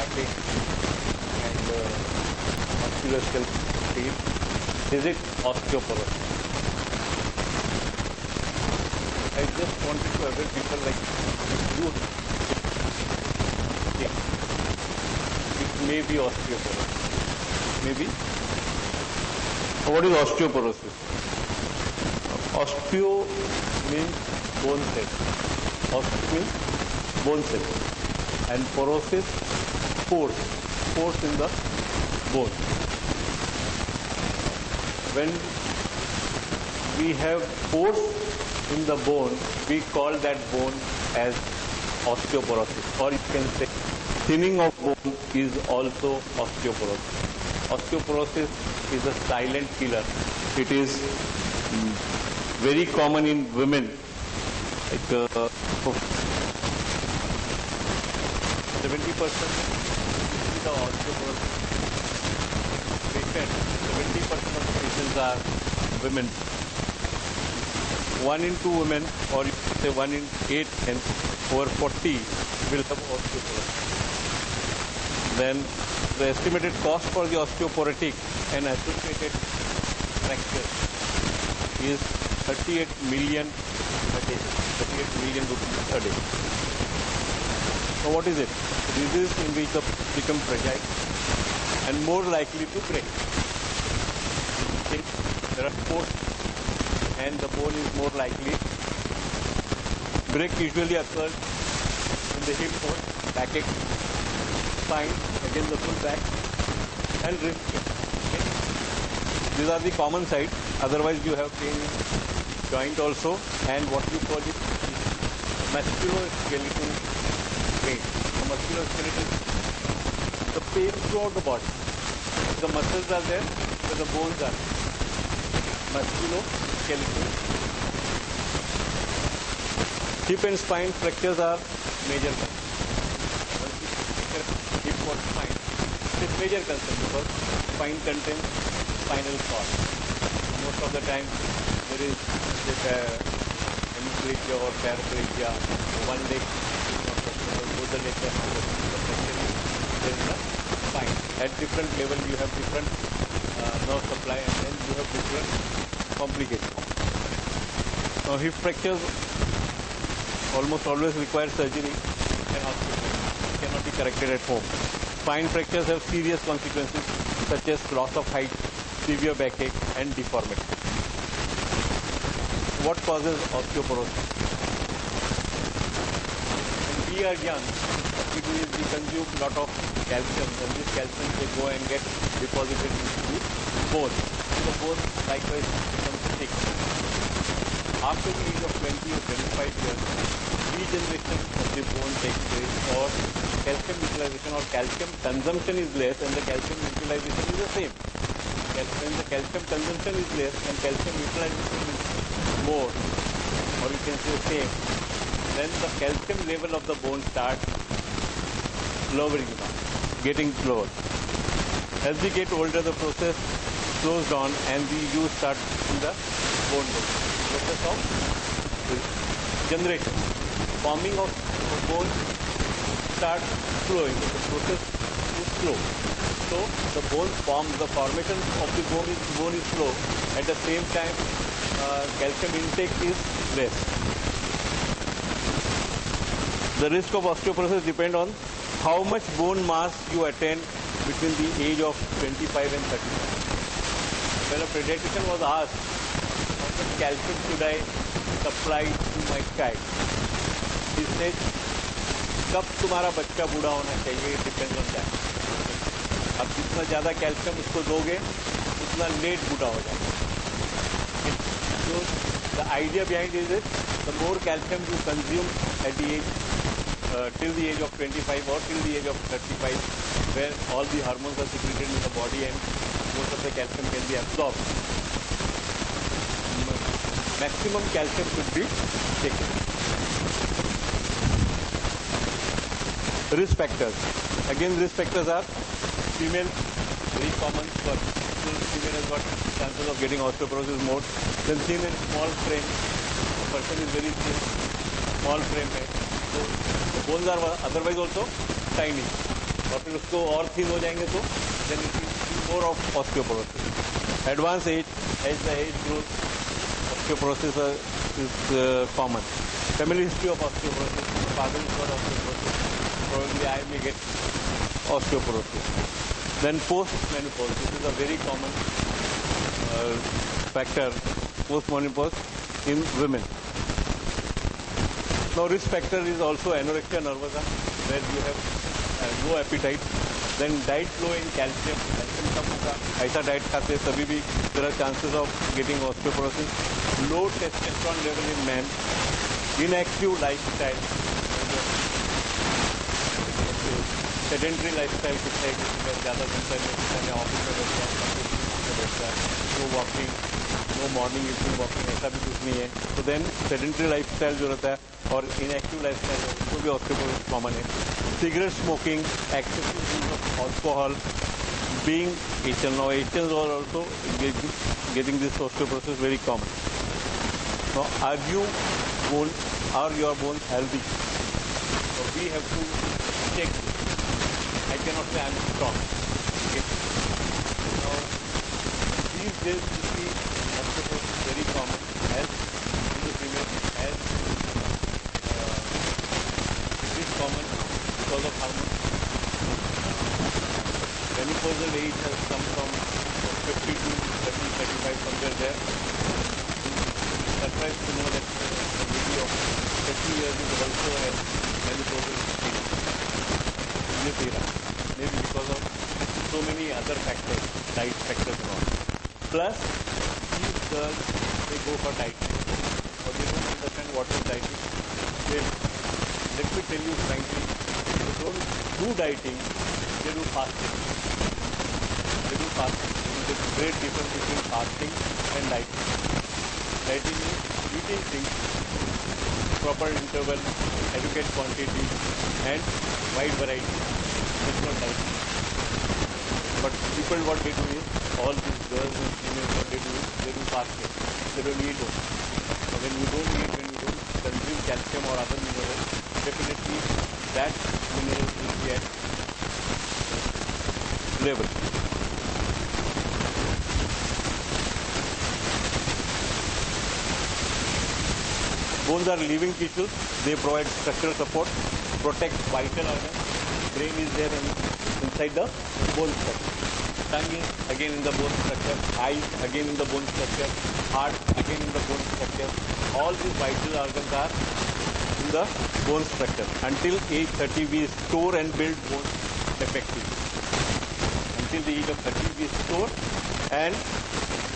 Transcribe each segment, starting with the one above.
backache and musculoskeletal pain. Is it osteoporosis? I just wanted to aware people like you think it may be osteoporosis. Maybe. What is osteoporosis? Osteo means bone cell. Osteo means bone cell. And porosis, force in the bone. When we have force in the bone, we call that bone as osteoporosis, or you can say thinning of bone is also osteoporosis. Osteoporosis is a silent killer. It is very common in women. Like 70% the osteoporosis patient, 70% of the patients are women. 1 in 2 women, or you say 1 in 8 men over 40 will have osteoporosis. Then the estimated cost for the osteoporotic and associated fracture is 38 million a day. 38 million rupees a day. So what is it? Disease in which the become fragile and more likely to break. There are force and the bone is more likely. Break usually occurs in the hip bone, backache, spine, again the full back, and wrist. Okay. These are the common sites. Otherwise, you have pain in joint also, and what we call it musculoskeletal pain. The musculoskeletal, the pain throughout the body. The muscles are there, but the bones are there. Musculoskeletal. Hip and spine fractures are major concern. Hip or spine, it is major concern because spine contains spinal cord. Most of the time there is hemiplegia or paraplegia. One leg is not possible, both the legs are not possible. The fracture is there in the spine. At different level you have different nerve supply, and then you have different complications. Now hip fractures almost always require surgery and hospital. It cannot be corrected at home. Spine fractures have serious consequences such as loss of height, severe backache and deformity. What causes osteoporosis? When we are young, what we do is we consume a lot of calcium, and this calcium they go and get deposited into the bone. So the bone likewise becomes thick. After the age of 20 or 25 years, regeneration of the bone takes place, or calcium utilization or calcium consumption is less and the calcium utilization is the same. When the calcium consumption is less and calcium utilization is more, or you can say same, then the calcium level of the bone starts lowering down, getting lower. As we get older, the process slows down and the use starts in the bone process of generation. Forming of bone starts slowing. The process is slow. So the bone forms, the formation of the bone is slow. At the same time, calcium intake is less. The risk of osteoporosis depends on how much bone mass you attain between the age of 25 and 35. When a pediatrician was asked, how much calcium should I supply to my child? He said, कब तुम्हारा बच्चा बूढ़ा होना चाहिए, it depends on that. अब जितना ज़्यादा calcium उसको दोगे, उतना लेट बूढ़ा हो जाएगा. So the idea behind it is the more calcium you consume at the age till the age of 25 or till the age of 35, where all the hormones are secreted in the body and most of the calcium can be absorbed. Maximum calcium should be taken. Risk factors. Again, risk factors are female, very common for female has got chances of getting osteoporosis more. Then thin and small frame. The person is very thin, small frame. So the bones are otherwise also tiny. और फिर उसको और thin हो जाएंगे तो then it will be more of osteoporosis. Advanced age, as the age grows, osteoporosis is common. Family history of osteoporosis, father is got osteoporosis, probably I may get osteoporosis. Then post-menopause, this is a very common factor, post-menopause in women. Now risk factor is also anorexia nervosa, where you have low appetite. Then diet low in calcium, calcium कम होगा, ऐसा diet खाते तभी भी there are chances of getting osteoporosis. Low testosterone level in men, inactive lifestyle, sedentary lifestyle कुछ है कि ज़्यादा दिन तक ऑफिस में बैठता है, no walking, no morning evening walking, ऐसा भी कुछ नहीं है. तो then sedentary lifestyle जो रहता है और inactive lifestyle है उसको भी osteoporosis common है. Cigarette smoking, excessive use of alcohol, being Asian. Now Asians are also getting this osteoporosis very common. Now are your bones healthy? So we have to check. I cannot say I am strong. Okay. Now these days you see osteoporosis very common as in the female, as it is common because of hormones. Menopausal age has come from 50 to 30, 35, somewhere there. Surprised to know that the baby of 50 years is also at menopausal age. Maybe because of so many other factors, diet factors and all. Plus, these girls, they go for dieting, or they don't understand what is dieting. Let me tell you frankly, they don't do dieting, they do fasting. They do fasting. There is a great difference between fasting and dieting. Dieting means eating things, proper interval, adequate quantity, and wide variety. It's not dieting. But people, what they do is, all these girls and females, what they do is, they do fasting. They don't eat only. So when you don't eat, when you don't consume calcium or other minerals, definitely that mineral will be at level. Bones are living tissues. They provide structural support, protect vital organs. Brain is there inside the bone structure. Tongue is again in the bone structure. Eyes again in the bone structure. Heart again in the bone structure. All these vital organs are in the bone structure. Until age 30, we store and build bones effectively. Until the age of 30, we store and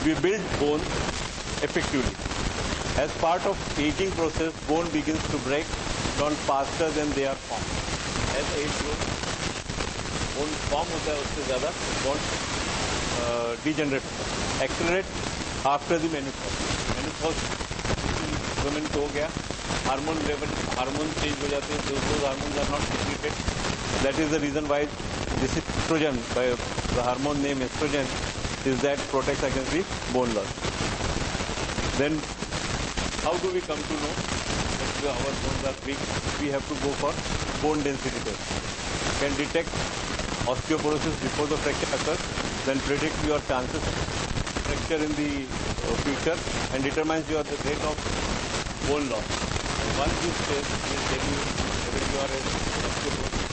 we build bones effectively. As part of aging process, bone begins to break down faster than they are formed. As age grows, bone form होता है उससे ज़्यादा bone degenerate होता है. Accelerate after the menopause. Menopause women को हो गया, hormone level, hormone change हो जाते हैं. Those hormones are not secreted. That is the reason why this estrogen, by the hormone name estrogen, is that protects against the bone loss. Then how do we come to know that our bones are weak? We have to go for bone density test. Can detect osteoporosis before the fracture occurs, then predict your chances of fracture in the future and determines your the rate of bone loss. And once this test will tell you whether you are osteoporosis,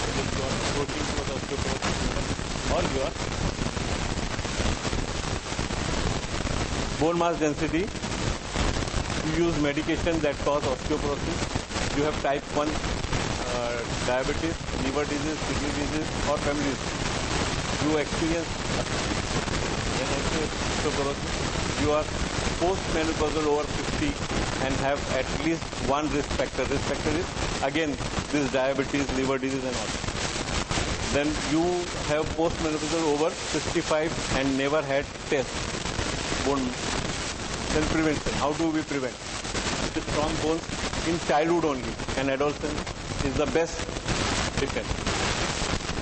whether you are approaching towards osteoporosis or you are bone mass density. You use medication that cause osteoporosis. You have type 1 diabetes, liver disease, kidney disease or family disease. You experience osteoporosis. You are post-menopausal over 50 and have at least one risk factor. Risk factor is again this diabetes, liver disease and all. Then you have post-menopausal over 65 and never had test. Bone. Then prevention. How do we prevent? With strong bones in childhood only, and adolescence is the best defense.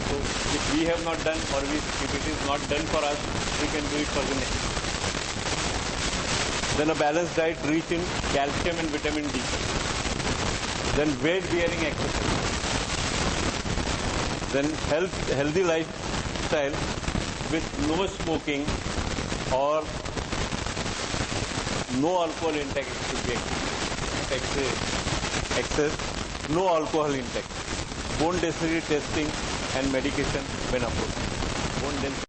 So if we have not done, or if it is not done for us, we can do it for the next. Then a balanced diet rich in calcium and vitamin D. Then weight bearing exercise. Then healthy lifestyle with no smoking or no alcohol intake should be excess, no alcohol intake, bone density testing and medication when appropriate. Bone density